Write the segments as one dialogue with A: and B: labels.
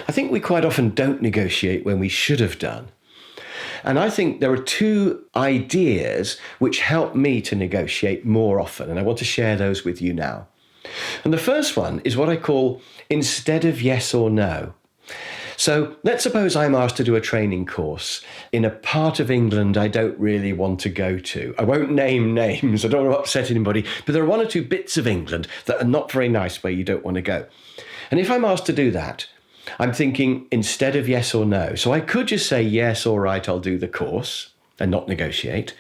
A: I think we quite often don't negotiate when we should have done. And I think there are two ideas which help me to negotiate more often, and I want to share those with you now. And the first one is what I call instead of yes or no. So let's suppose I'm asked to do a training course in a part of England I don't really want to go to. I won't name names, I don't want to upset anybody, but there are one or two bits of England that are not very nice where you don't want to go. And if I'm asked to do that, I'm thinking instead of yes or no. So I could just say, yes, all right, I'll do the course and not negotiate.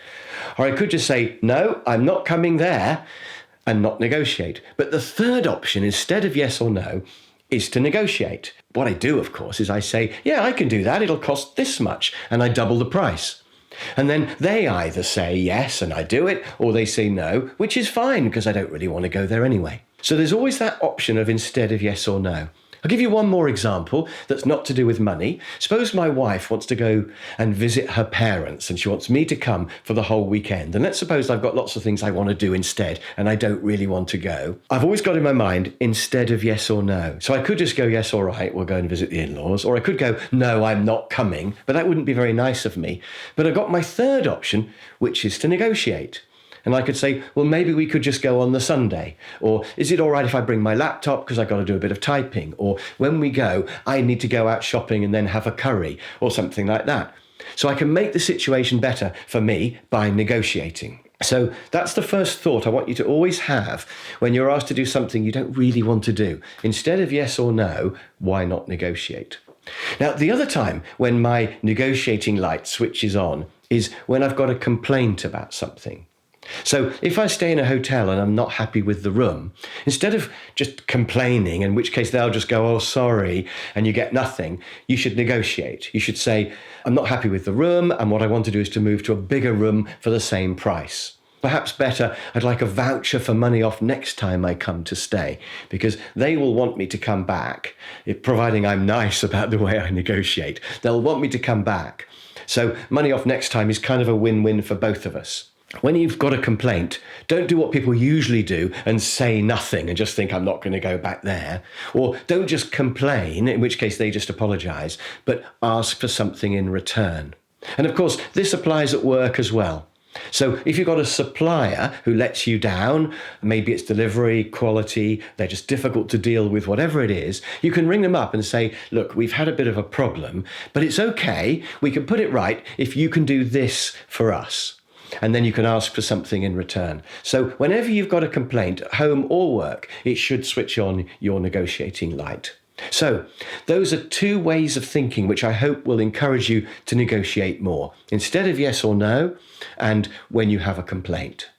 A: Or I could just say, no, I'm not coming there and not negotiate. But the third option, instead of yes or no, is to negotiate. What I do, of course, is I say, yeah, I can do that. It'll cost this much. And I double the price. And then they either say yes and I do it, or they say no, which is fine because I don't really want to go there anyway. So there's always that option of instead of yes or no. I'll give you one more example that's not to do with money. Suppose my wife wants to go and visit her parents and she wants me to come for the whole weekend. And let's suppose I've got lots of things I want to do instead and I don't really want to go. I've always got in my mind instead of yes or no. So I could just go, yes, all right, we'll go and visit the in-laws. Or I could go, no, I'm not coming. But that wouldn't be very nice of me. But I've got my third option, which is to negotiate. And I could say, well, maybe we could just go on the Sunday. Or is it all right if I bring my laptop because I've got to do a bit of typing? Or when we go, I need to go out shopping and then have a curry or something like that. So I can make the situation better for me by negotiating. So that's the first thought I want you to always have when you're asked to do something you don't really want to do. Instead of yes or no, why not negotiate? Now, the other time when my negotiating light switches on is when I've got a complaint about something. So if I stay in a hotel and I'm not happy with the room, instead of just complaining, in which case they'll just go, oh, sorry, and you get nothing, you should negotiate. You should say, I'm not happy with the room, and what I want to do is to move to a bigger room for the same price. Perhaps better, I'd like a voucher for money off next time I come to stay, because they will want me to come back, providing I'm nice about the way I negotiate. They'll want me to come back. So money off next time is kind of a win-win for both of us. When you've got a complaint, don't do what people usually do and say nothing and just think I'm not going to go back there. Or don't just complain, in which case they just apologise, but ask for something in return. And of course, this applies at work as well. So if you've got a supplier who lets you down, maybe it's delivery, quality, they're just difficult to deal with, whatever it is, you can ring them up and say, look, we've had a bit of a problem, but it's okay. We can put it right if you can do this for us. And then you can ask for something in return. So whenever you've got a complaint at home or work, it should switch on your negotiating light. So those are two ways of thinking which I hope will encourage you to negotiate more. Instead of yes or no, and when you have a complaint.